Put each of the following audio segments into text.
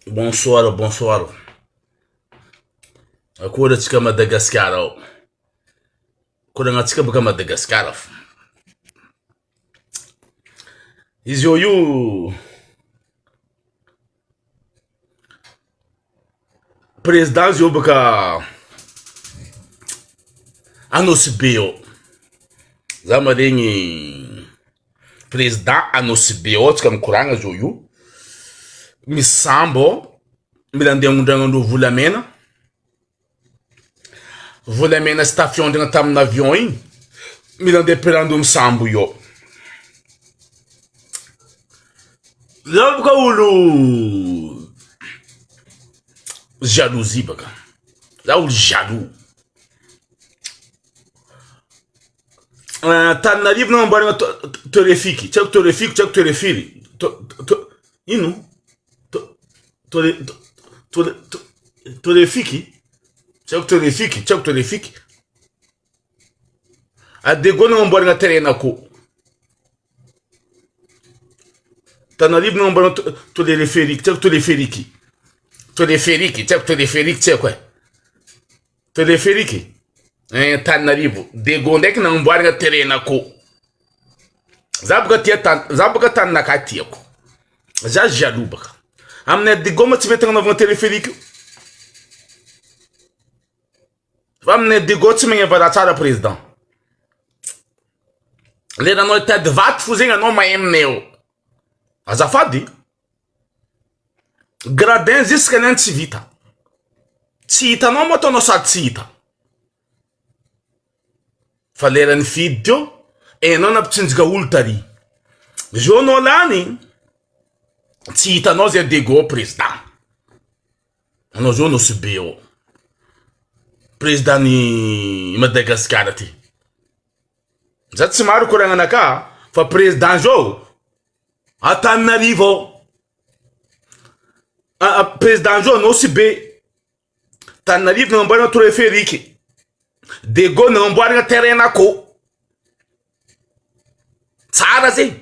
Bonsoir, bonsoir. Akoda tsika Madagascar. Akoda nga tsika baka Madagascar. Izy io président io baka anosy be io. Za maregny président anosy be io tsika mikoragna zao io. Misy sambo mila andeha agnondragnandreo volamena. Volamena sy tafiondrigna tamina avion igny mila andeha ampiarandreo amin'ny sambo io. Zaho boka olo jalousie baka. Zaho olo jaloux. Tananarivo nagnamboarana torefiky. Tsy haiko torefiky, tsy haiko torefiry. Ino? Torefiky? Tsy haiko torefiky, tsy haiko torefiky. A Dego nagnamboarana terrain akô. Tananarivo nagnamboarana toléreferiky, tsy haiko toleferiky. Toleferiky, tsy haiko toleferiky, tsy haiko e. Toleferiky? Tananarivo. Dego ndraiky nagnamboarana terrain akô. Za boka taninaka tiako. Za jaloux baka. Aminay Dego ma tsy mety agnanovana teleferiky io. Fa aminay Dego tsy magneva raha tsara président. Lera anao tady vaty fo zegny anao mahay aminay eo. Azafady. Gradin jusqu'à niany tsy vita. Tsy hitanao moa ataonao sady tsy hita. Fa lera nifidy teo, enao nampitsinjika olo tary. Zao anao lany, tsy hitanao zay Dego président. Anao zao nosy be eo. Président ni Madagascar ty. Za tsy maro koragna anaka, fa président zao Antananarivo. Président zao nosy be. Tananarivo nagnamboarana toreferiky. Dego nagnamboarana terrain akô. Tsara zay.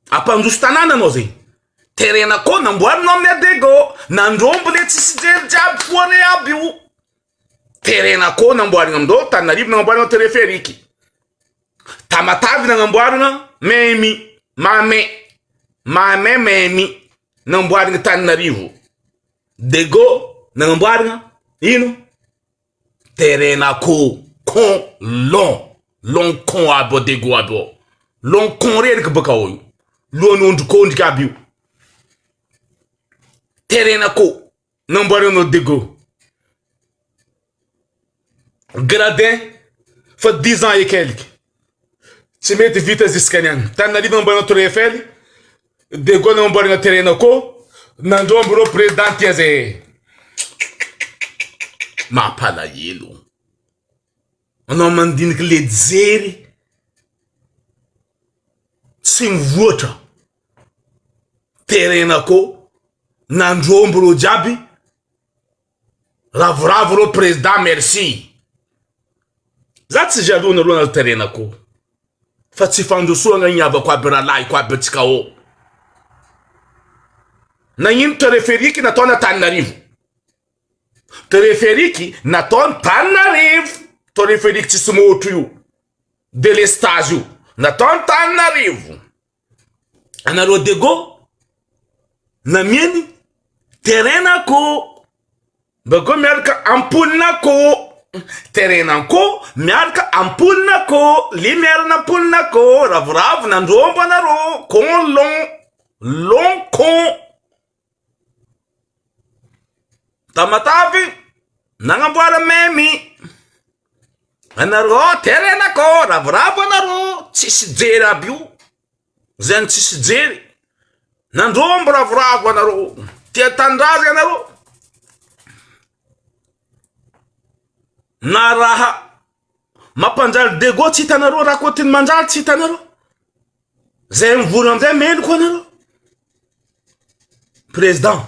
Ampandroso tanàna anao zay. Terrain akô namboarana amin'ny Dego. Nandrombo le tsisy jery jiaby foare aby io. Terrain akô namboarana amindreo. Tananarivo nagnamboarana toreferiky. Tamatavy nagnamboarana Memi. Mame Memi nagnamboarana Tananarivo. Dego nagnamboarana ino? Terrain akô. Con long con aby Dego aby. Long con reriky baka io. Loan'ondrikondriky aby io. Terrain akô namboarana Dego. Gradin fa 10 ans et quelques. Tsy mety vita jusqu'à niany. Tananarivo nagnamboarana Tour Eiffel. Dego nagnamboarana terrain akô. Nandrombo rô président tia zay. Mampalahelo. Anao mandiniky le jery. Tsy mivoatra. Terrain akô. Nandrombo rô jiaby. Ravoravo rô président merci. Za tsy jaloux nareo na terrain akô. Fa tsy fandrosoagna igny avako aby rahalahy ko aby atsika ô. Nagnino toreferiky nataona Tananarivo. Toreferiky nataona Tananarivo. Toreferiky tsisy motro io. Delestage io. Nataona Tananarivo. Anareo Dego namieny terrain akô. Bako miaraka ampolinakô. Terrain akô miaraka ampolinakô. Lumière n'ampolinakô. Ravoravo nandrombo anareo. Con long con. Tamatavy nagnamboara Memi. Anareo terrain akô. Ravoravo anareo. Tsisy jery aby io. Zany tsisy jery. Nandrombo ravoravo anareo. Tia tandrazy anareo. Na raha mampanjary Dego tsy hitanareo. Raha kotiny manjary tsy hitanareo. Zay mivory amizay meliko anareo. Président.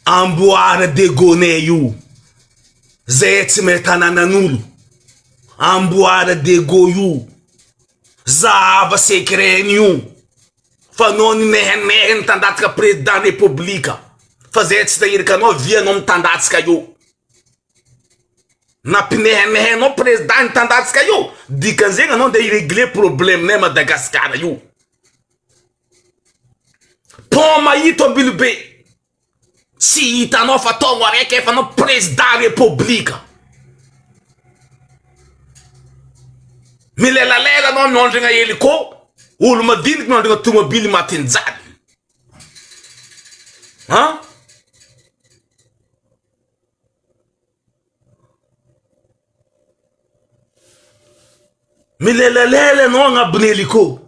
Amboara Degonay io. Zay tsy mety ananan'olo. Amboara Dego io. Zava secret io. fa anao ninehenehen tandatsika président république fa zay tsy tahirika anao vianao mitandatsika io nampinehenehenao président nitandatsika io dikan'zegny anao nde irégler problemenay Madagasikara io pont mahito ambilo be tsy hitanao fa tongo araiky efa anao président république milelalela anao miondrigna hélico olo madiniky miondrigna tomobily matinjany milelalela anao agnabon'ny hélico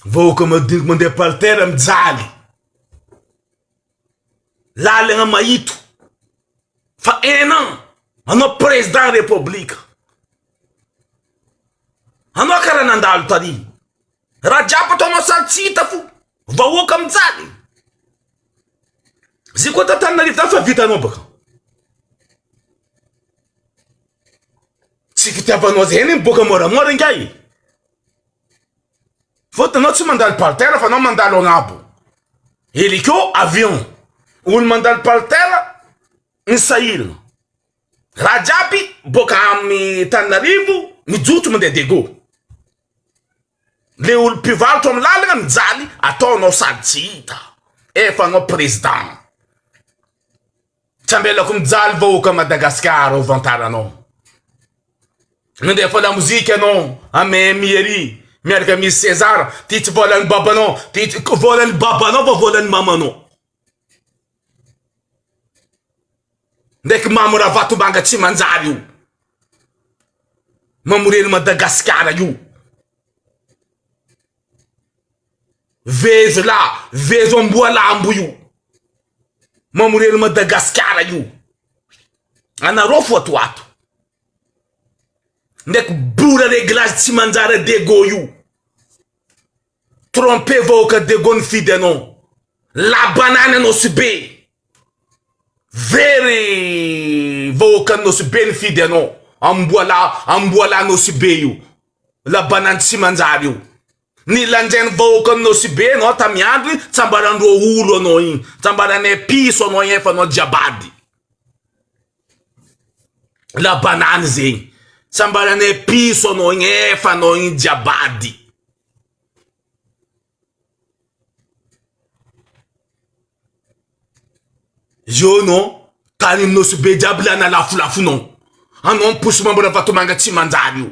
vahoaka madiniky mandeha parterre mijaly lalagna mahito fa 1 an anao président république anao karaha nandalo tany raha jiaby ataonao sary tsy hita fo vahoaka mijaly zay koa Antananarivo tany fa vitanao baka tsy fitiavanao zay boka moramora ingay fôtanao tsy mandalo parterre fa anao mandalo agnabo hélico avion olo mandalo parterre nisahirana raha jiaby boka amin'ny Antananarivo mijotso mandeha dego le olo mpivarotra amin'ny lalagna mijaly ataonao sady tsy hita efa anao président tsy ambelako mijaly vahoaka Madagasikara ho vantaranao mandeha fa la mozika anao ame miery miaraka misy César ty tsy volan'ny babanao ty volan'ny babanao fa volan'ny mamanao ndraiky mamo raha Vatomanga tsy manjary io mamoreny Madagasikara io vezo la vezo amboalambo io mamoreny Madagasikara io anareo foatoato ndraiky bora réglage tsy manjara dego io trompe vahoaka dego ny fidy anao la banane anao sy be very vahoaka anao sy be ny fidy anao amboala anao sy be io la banane tsy manjary io nilanjainy vahoaka anao sy be anao tamiandry tsambarandro olo anao igny tsambarane piso anao igny efa anao diabady la banane zegny sambarane piso anao igny efa anao igny diabady yo no tany aminao sy be jiaby lana lafolafonao anao miposy mambora Vatomanga tsy manjary io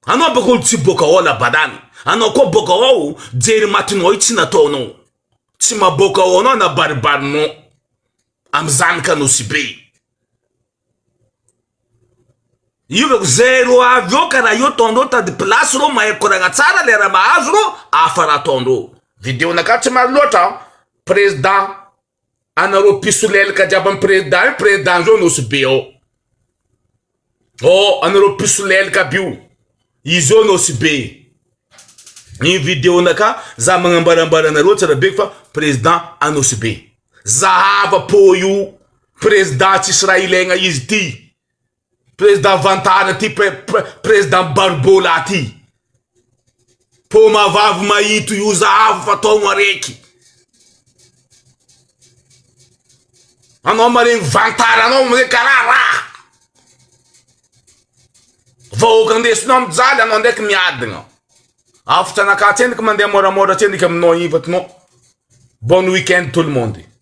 anao baka olo tsy boka ao la banane anao koa boka ao jery matinao io tsy nataonao tsy maboka ao anao anabaribarinao amy zanaka anao sy be io veko zero avy eo karaha io ataondreo tady place ro mahay koragna tsara le raha mahazo ro afa raha ataondreo vidéo naka tsy maro loatra président anareo pisolelaka jiaby amy président zao anao sy be ao anareo pisolelaka aby io izy io anao sy be iny vidéo naka za magnambarambara anareo tsara be fa président anao sy be zahava po io président tsisy raha ilaigna izy ty président Vantara ty président Barbola ty po mavavy mahito io zahavo fa taogno areky anao maregny Vantara anao mare karaha raha vahoaka andesinao mijaly anao ndraiky miadigna afatra anaka tsy endriky mandeha moramora tsy endriky aminao ivatinao bon week-end tout le monde